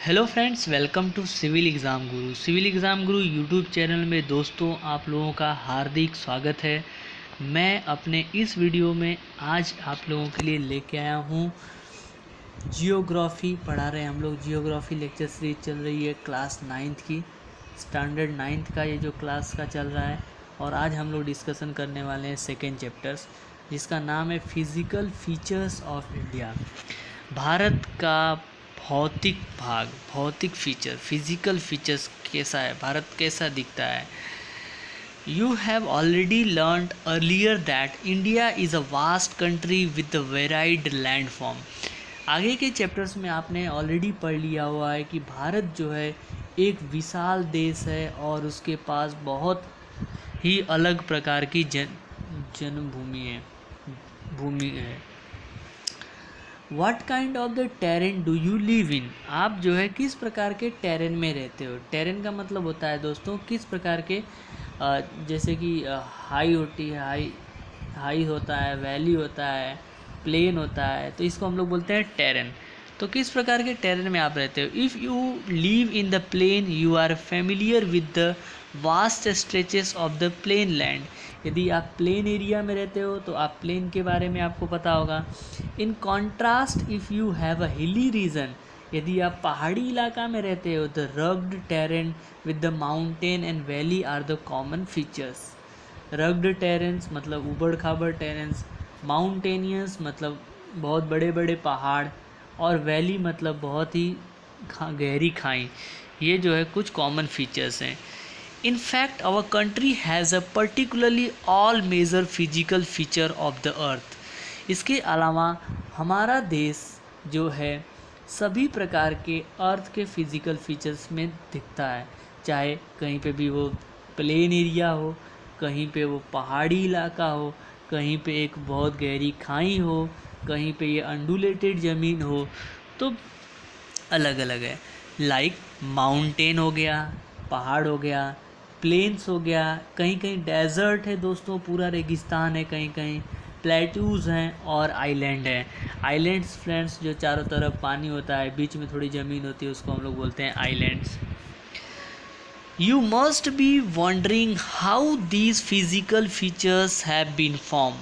Hello friends, welcome to civil exam guru. Civil exam guru YouTube channel में दोस्तों आप लोगों का हार्दिक स्वागत है। मैं अपने इस वीडियो में आज आप लोगों के लिए लेके आया हूँ जियोग्राफ़ी पढ़ा रहे हैं हम लोग। जियोग्राफ़ी लेक्चर सीरीज चल रही है क्लास 9th की, स्टैंडर्ड 9th का ये जो क्लास का चल रहा है। और आज हम लोग डिस्कशन करने वाले हैं सेकेंड चैप्टर्स, जिसका नाम है physical features of India. Bharat का भौतिक भाग, भौतिक फीचर, फिजिकल फीचर्स कैसा है, भारत कैसा दिखता है। You have already learn earlier that India is a vast country with a varied land form. आगे के चैप्टर्स में आपने ऑलरेडी पढ़ लिया हुआ है कि भारत जो है एक विशाल देश है और उसके पास बहुत ही अलग प्रकार की भूमि है। What kind of the terrain do you live in? आप जो है किस प्रकार के टेरेन में रहते हो। टेरेन का मतलब होता है दोस्तों किस प्रकार के, जैसे कि हाई होती है, हाई होता है, वैली होता है, प्लेन होता है, तो इसको हम लोग बोलते हैं टेरेन। तो किस प्रकार के टेरेन में आप रहते हो। If you live in the plain you are familiar with the vast stretches of the plain land. यदि आप प्लेन एरिया में रहते हो तो आप प्लेन के बारे में आपको पता होगा। In contrast if you have a hilly region, यदि आप पहाड़ी इलाका में रहते हो, the rugged terrain with the mountain and valley are the common features. Rugged terrains मतलब ऊबड़ खाबड़ टेरेंस, माउंटेनियस मतलब बहुत बड़े बड़े पहाड़, और वैली मतलब बहुत ही गहरी खाई। ये जो है कुछ कॉमन फीचर्स हैं। In fact, our country has a particularly all major physical feature of the earth. इसके अलावा हमारा देश जो है सभी प्रकार के अर्थ के फिज़िकल फीचर्स में दिखता है, चाहे कहीं पे भी वो प्लेन एरिया हो, कहीं पे वो पहाड़ी इलाका हो, कहीं पे एक बहुत गहरी खाई हो, कहीं पे ये अंडुलेटेड ज़मीन हो, तो अलग अलग है। लाइक माउंटेन हो गया, पहाड़ हो गया, प्लेन्स हो गया, कहीं कहीं डेजर्ट है दोस्तों, पूरा रेगिस्तान है, कहीं कहीं प्लेट्यूज़ हैं, और आइलैंड है। आइलैंड्स फ्रेंड्स जो चारों तरफ पानी होता है, बीच में थोड़ी ज़मीन होती है, उसको हम लोग बोलते हैं islands. You must be wondering how these physical features have been form.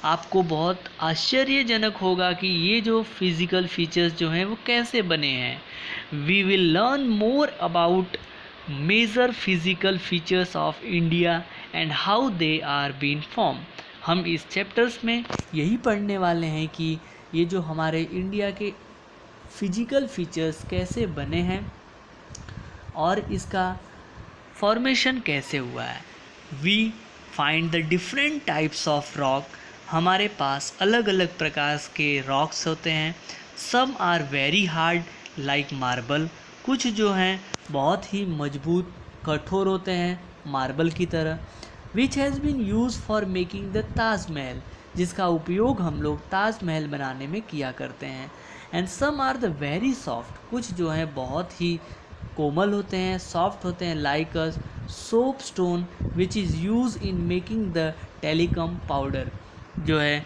आपको बहुत आश्चर्यजनक होगा कि ये जो फिज़िकल फीचर्स जो हैं वो कैसे बने हैं। We will learn more about major physical features of India and how they are been form. हम इस चैप्टर्स में यही पढ़ने वाले हैं कि ये जो हमारे इंडिया के फिजिकल फीचर्स कैसे बने हैं और इसका फॉर्मेशन कैसे हुआ है। We find the different types of rock. हमारे पास अलग अलग प्रकार के रॉक्स होते हैं। Some are very hard like marble, कुछ जो हैं बहुत ही मजबूत कठोर होते हैं मार्बल की तरह। Which has been use for making the Taj Mahal, जिसका उपयोग हम लोग ताजमहल बनाने में किया करते हैं। And some are the very soft, कुछ जो हैं बहुत ही कोमल होते हैं, सॉफ्ट होते हैं, like a soap stone which is use in making the talcum powder, जो है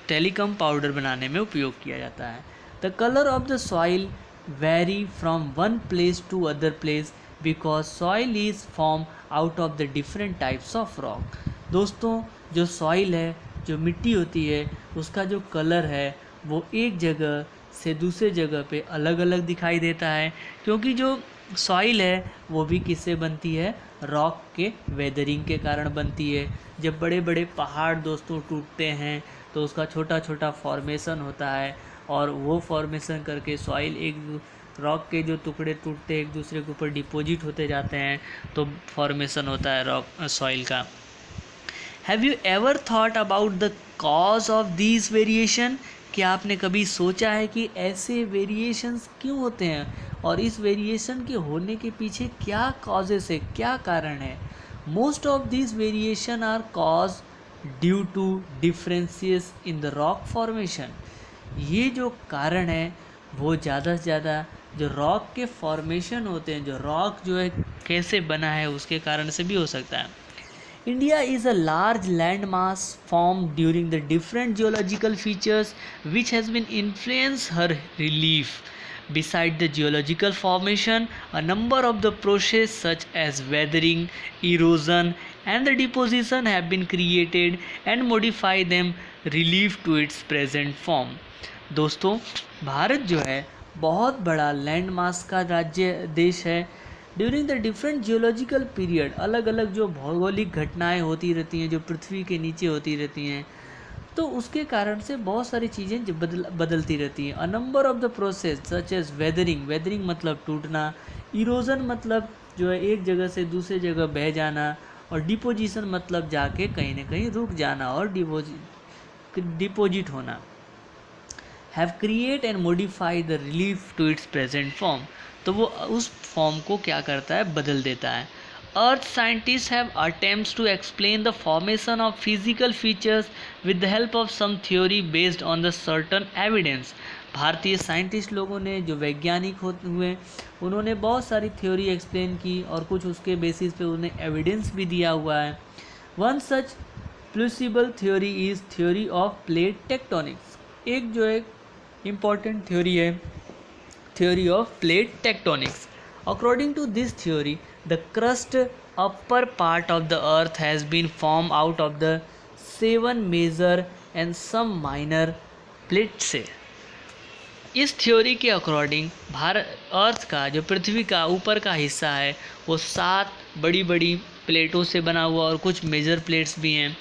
टेलीकम पाउडर बनाने में उपयोग किया जाता है। The colour of the soil vary from one place to other place because soil is form out of the different types of rock. दोस्तों जो सॉइल है, जो मिट्टी होती है, उसका जो कलर है वो एक जगह से दूसरे जगह पे अलग अलग दिखाई देता है, क्योंकि जो सॉइल है वो भी किससे बनती है, रॉक के वेदरिंग के कारण बनती है। जब बड़े बड़े पहाड़ दोस्तों टूटते हैं तो उसका छोटा छोटा फॉर्मेशन होता है, और वो फॉर्मेशन करके सॉइल एक रॉक के जो टुकड़े टूटते हैं एक दूसरे के ऊपर डिपॉजिट होते जाते हैं, तो फॉर्मेशन होता है रॉक सॉइल का। Have you ever thought about the cause of this variation. क्या आपने कभी सोचा है कि ऐसे वेरिएशंस क्यों होते हैं और इस वेरिएशन के होने के पीछे क्या कॉजेस है, क्या कारण है। Most of this variation are cause due to differences in the rock formation. ये जो कारण है वो ज़्यादा से ज़्यादा जो रॉक के फॉर्मेशन होते हैं, जो रॉक जो है कैसे बना है उसके कारण से भी हो सकता है। India is a large landmass formed during the different geological features which has been influenced her relief. Beside the geological formation, a number of the processes such as weathering, erosion and the deposition have been created and modify them relief to its present form. दोस्तों, भारत जो है बहुत बड़ा land mass का राज्य देश है। During the different geological period अलग अलग जो भौगोलिक घटनाएं होती रहती हैं, जो पृथ्वी के नीचे होती रहती हैं, तो उसके कारण से बहुत सारी चीज़ें बदलती रहती हैं। A number of the process such as weathering, weathering मतलब टूटना, इरोजन मतलब जो है एक जगह से दूसरे जगह बह जाना, और डिपोजिशन मतलब जाके कहीं ना कहीं रुक जाना और डिपोजिट होना। Have create and modify the relief to its present form, तो वो उस फॉर्म को क्या करता है, बदल देता है। Earth scientists have attempts to explain the formation of physical features with the help of some theory based on the certain evidence. भारतीय साइंटिस्ट लोगों ने, जो वैज्ञानिक हुए, उन्होंने बहुत सारी थ्योरी एक्सप्लेन की और कुछ उसके बेसिस पे उन्हें एविडेंस भी दिया हुआ है। One such plausible theory is theory of plate tectonics. एक जो एक इम्पॉर्टेंट थ्योरी है, theory of plate tectonics. According to this theory, the crust upper part of the earth has been formed out of the 7 major and some minor plates से। इस theory के according अर्थ का, जो पृथ्वी का ऊपर का हिस्सा है, वो 7 बड़ी बड़ी प्लेटों से बना हुआ और कुछ मेजर प्लेट्स भी हैं।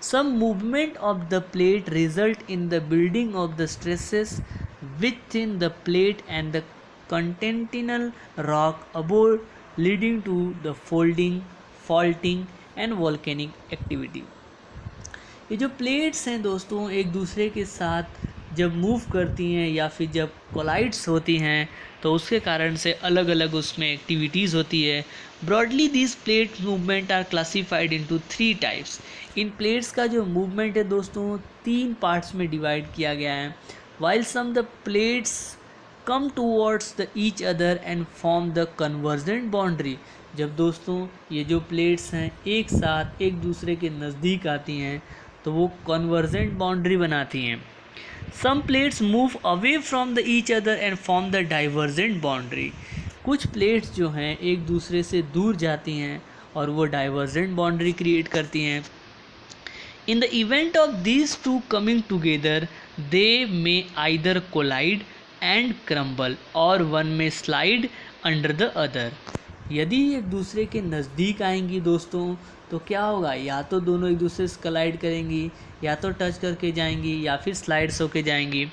Some movement of the plate result in the building of the stresses within the plate and the continental rock above, leading to the folding, faulting and volcanic activity. ये जो प्लेट्स हैं दोस्तों, एक दूसरे के साथ जब मूव करती हैं या फिर जब कोलाइड्स होती हैं, तो उसके कारण से अलग अलग उसमें एक्टिविटीज़ होती है। Broadly this plate movement are classified into 3 types. इन प्लेट्स का जो मूवमेंट है दोस्तों, 3 पार्ट्स में डिवाइड किया गया है। While some the plates come towards the each other and form the convergent boundary. जब दोस्तों ये जो प्लेट्स हैं एक साथ एक दूसरे के नज़दीक आती हैं, तो वो कन्वर्जेंट बाउंड्री बनाती हैं। Some plates move away from the each other and form the divergent boundary. कुछ प्लेट्स जो हैं एक दूसरे से दूर जाती हैं और वो डाइवर्जेंट बाउंड्री क्रिएट करती हैं। In the event of these two coming together, they may either collide and crumble or one may slide under the other. यदि एक दूसरे के नज़दीक आएंगी दोस्तों, तो क्या होगा, या तो दोनों एक दूसरे से कोलाइड करेंगी, या तो टच करके जाएंगी, या फिर स्लाइड्स होके जाएंगी।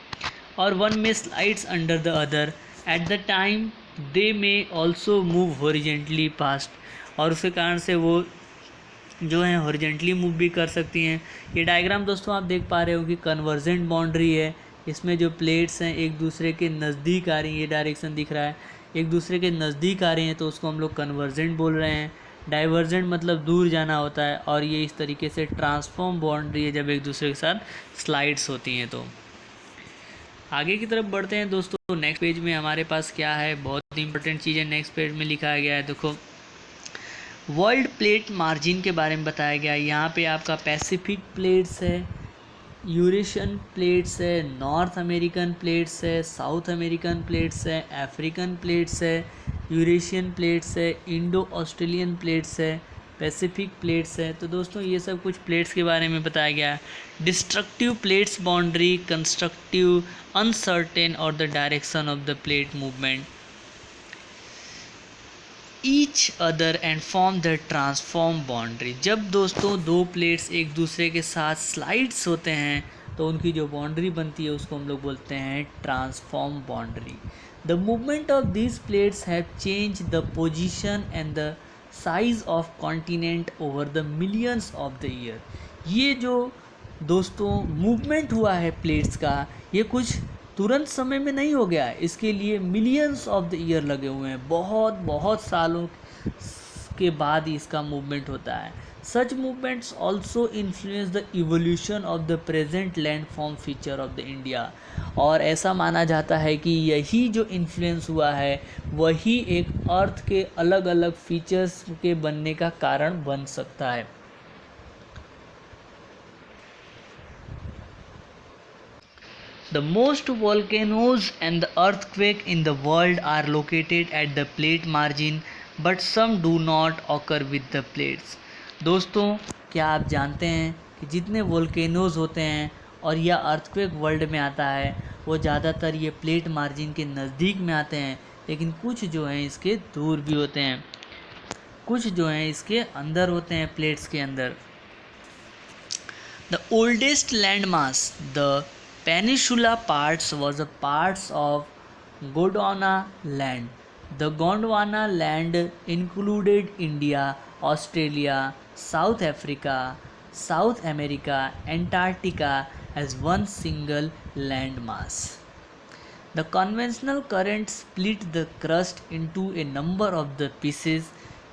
और वन में slides under the other at the time they may also move horizontally past, और उसके कारण से वो जो है हॉरिजेंटली मूव भी कर सकती हैं। ये डायग्राम दोस्तों आप देख पा रहे हो कि कन्वर्जेंट बाउंड्री है। इसमें जो प्लेट्स हैं एक दूसरे के नज़दीक आ रही हैं, ये डायरेक्शन दिख रहा है, एक दूसरे के नज़दीक आ रही हैं, तो उसको हम लोग कन्वर्जेंट बोल रहे हैं। डाइवर्जेंट मतलब दूर जाना होता है, और ये इस तरीके से ट्रांसफॉर्म बाउंड्री है जब एक दूसरे के साथ स्लाइड्स होती हैं। तो आगे की तरफ बढ़ते हैं दोस्तों। नेक्स्ट पेज में हमारे पास क्या है, बहुत इंपॉर्टेंट चीज़ें नेक्स्ट पेज में लिखा गया है। देखो, वर्ल्ड प्लेट मार्जिन के बारे में बताया गया है। यहाँ पे आपका पैसिफिक प्लेट्स है, यूरेशियन प्लेट्स है, नॉर्थ अमेरिकन प्लेट्स है, साउथ अमेरिकन प्लेट्स है, अफ्रीकन प्लेट्स है, यूरेशियन प्लेट्स है, इंडो ऑस्ट्रेलियन प्लेट्स है, पैसिफिक प्लेट्स है। तो दोस्तों ये सब कुछ प्लेट्स के बारे में बताया गया है। Destructive plates boundary, constructive, uncertain और the direction of the plate movement each other and form the transform boundary. जब दोस्तों दो प्लेट्स एक दूसरे के साथ स्लाइड्स होते हैं, तो उनकी जो बाउंड्री बनती है उसको हम लोग बोलते हैं transform boundary. The movement of these plates have change the position and the size of continent over the millions of the year. ये जो दोस्तों मूवमेंट हुआ है प्लेट्स का, ये कुछ तुरंत समय में नहीं हो गया, इसके लिए मिलियंस ऑफ द ईयर लगे हुए हैं, बहुत बहुत सालों के बाद ही इसका मूवमेंट होता है। Such movements also influence the evolution of the present landform feature of the India. और ऐसा माना जाता है कि यही जो इन्फ्लुएंस हुआ है वही एक अर्थ के अलग अलग फीचर्स के बनने का कारण बन सकता है। The most volcanoes and the earthquake in the world are located at the plate margin, but some do not occur with the plates. दोस्तों, क्या आप जानते हैं कि जितने वोल्केनोज होते हैं और या अर्थक्वेक वर्ल्ड में आता है वो ज़्यादातर ये प्लेट मार्जिन के नज़दीक में आते हैं, लेकिन कुछ जो हैं इसके दूर भी होते हैं, कुछ जो हैं इसके अंदर होते हैं, प्लेट्स के अंदर. The oldest landmass, the peninsula parts, was a parts of Gondwana land. The Gondwana land included India, Australia, South Africa, South America, Antarctica as one single landmass. The conventional current split the crust into a number of the pieces.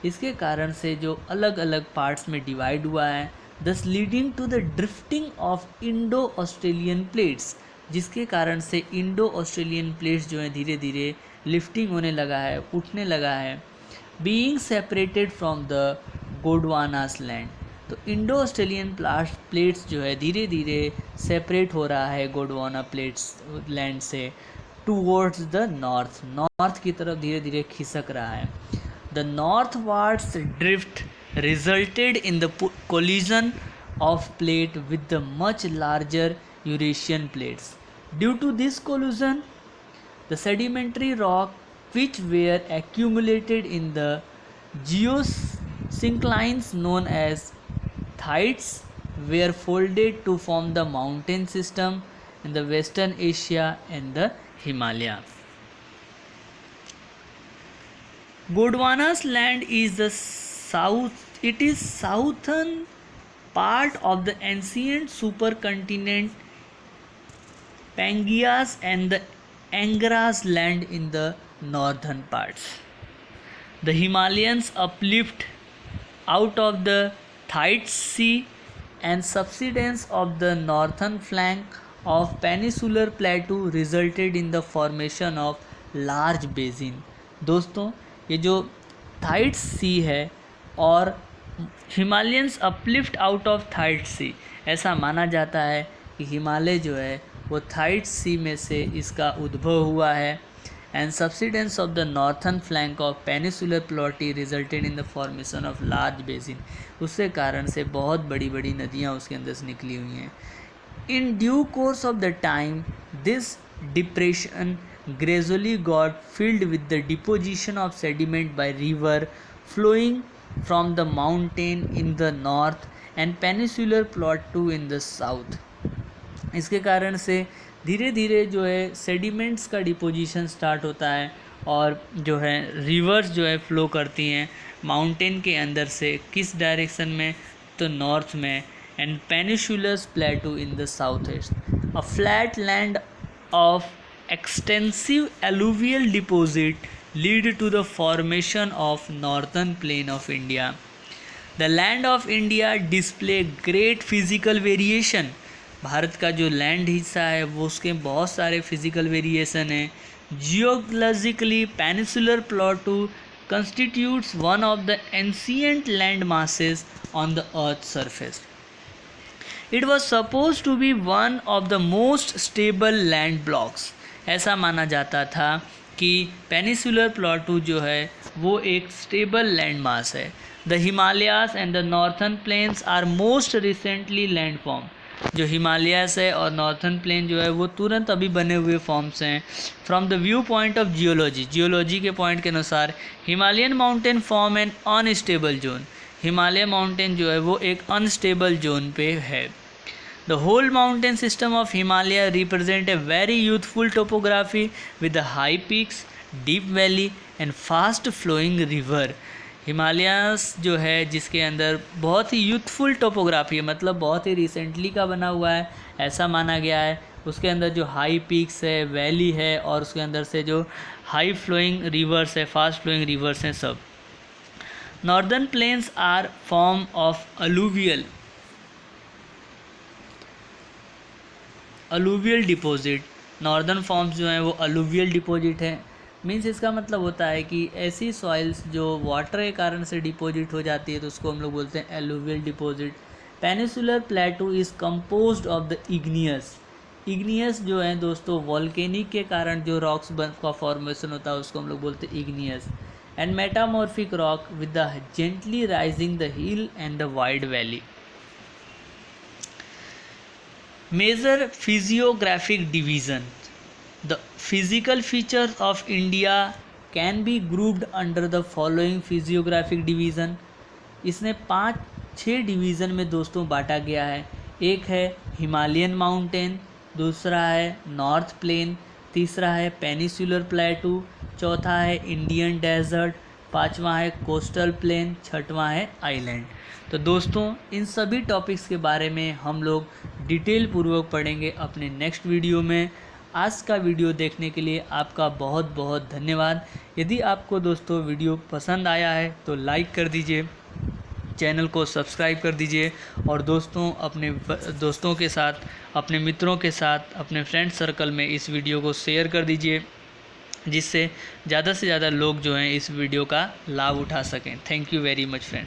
इसके कारण से जो अलग अलग parts में divide हुआ है, thus leading to the drifting of Indo-Australian plates, जिसके कारण से इंडो ऑस्ट्रेलियन प्लेट्स जो है धीरे धीरे लिफ्टिंग होने लगा है, उठने लगा है, being separated from the Gondwanas land. तो इंडो ऑस्ट्रेलियन प्लेट्स जो है धीरे धीरे सेपरेट हो रहा है गोंडवाना प्लेट्स लैंड से टूवर्ड्स द नॉर्थ की तरफ धीरे धीरे खिसक रहा है. The northwards drift resulted in the collision of plate with the much larger Eurasian plates. Due to this collision, the sedimentary rock which were accumulated in the geosynclines known as thytes were folded to form the mountain system in the Western Asia and the Himalaya. Gondwana's land is the southern part of the ancient supercontinent Pangaeas and the Angaras land in the northern parts. The Himalayas uplift out of the Thytes Sea and subsidence of the northern flank of peninsular plateau resulted in the formation of large basin. दोस्तों, ये जो थाइट्स सी है और Himalayans uplift out of थाइट्स सी, ऐसा माना जाता है कि हिमालय जो है वो थाइट्स सी में से इसका उद्भव हुआ है. And subsidence of the northern flank of peninsular plateau resulted in the formation of large basin. उसके कारण से बहुत बड़ी बड़ी नदियाँ उसके अंदर से निकली हुई हैं. In due course of the time this depression gradually got filled with the deposition of sediment by river flowing from the mountain in the north and peninsular plateau in the south. इसके कारण से धीरे धीरे जो है sediments का deposition start होता है और जो है रिवर्स जो है फ्लो करती हैं माउंटेन के अंदर से, किस डायरेक्शन में, तो नॉर्थ में, and peninsular प्लेटू in the south east. A flat land of extensive alluvial deposit lead to the formation of northern plain of India. The land of India display great physical variation. Bharat का जो land हिस्सा है वो उसके बहुत सारे physical variation हैं. Geologically, peninsular plateau constitutes one of the ancient land masses on the earth's surface. It was supposed to be one of the most stable land blocks. ऐसा माना जाता था कि पेनिसुलर प्लेटू जो है वो एक स्टेबल लैंड मास है. The Himalayas and the northern plains are most recently land form. जो हिमालयास है और नॉर्थन प्लेन जो है वो तुरंत अभी बने हुए फॉर्म्स हैं. From the view point of geology के पॉइंट के अनुसार Himalayan mountain form an unstable zone. Himalaya mountain जो है वो एक अनस्टेबल जोन पे है. The whole mountain system of Himalaya represent a very youthful topography with the high peaks, deep valley and fast flowing river. Himalayas जो है जिसके अंदर बहुत ही यूथफुल टोपोग्राफी है, मतलब बहुत ही रिसेंटली का बना हुआ है ऐसा माना गया है. उसके अंदर जो हाई पीक्स है, वैली है और उसके अंदर से जो हाई फ्लोइंग रिवर्स है, फास्ट फ्लोइंग रिवर्स हैं सब. Northern plains are form of alluvial deposit. Northern forms जो हैं वो अलूवियल डिपॉजिट है. मीन्स इसका मतलब होता है कि ऐसी सॉइल्स जो वाटर के कारण से डिपॉजिट हो जाती है तो उसको हम लोग बोलते हैं alluvial deposit. Peninsular प्लेटू is composed of the igneous. Igneous जो है दोस्तों वॉल्केनिक के कारण जो रॉक्स का फॉर्मेशन होता है उसको हम लोग बोलते हैं igneous. And metamorphic rock with the gently rising the hill and the wide valley. Major physiographic division. The physical features of India can be grouped under the following physiographic division. इसने 5-6 division में दोस्तों बांटा गया है। एक है Himalayan mountain, दूसरा है नॉर्थ प्लेन, तीसरा है पेनिसुलर प्लेटू, चौथा है इंडियन डेजर्ट, पांचवा है कोस्टल प्लेन, छठवां है आइलैंड। तो दोस्तों इन सभी टॉपिक्स के बारे में हम लोग डिटेल पूर्वक पढ़ेंगे अपने नेक्स्ट वीडियो में। आज का वीडियो देखने के लिए आपका बहुत बहुत धन्यवाद। यदि आपको दोस्तों वीडियो पसंद आया है तो लाइक कर दीजिए, चैनल को सब्सक्राइब कर दीजिए और दोस्तों अपने दोस्तों के साथ, अपने मित्रों के साथ, अपने फ्रेंड सर्कल में इस वीडियो को शेयर कर दीजिए, जिससे ज़्यादा से ज़्यादा लोग जो हैं इस वीडियो का लाभ उठा सकें। Thank you very much friend.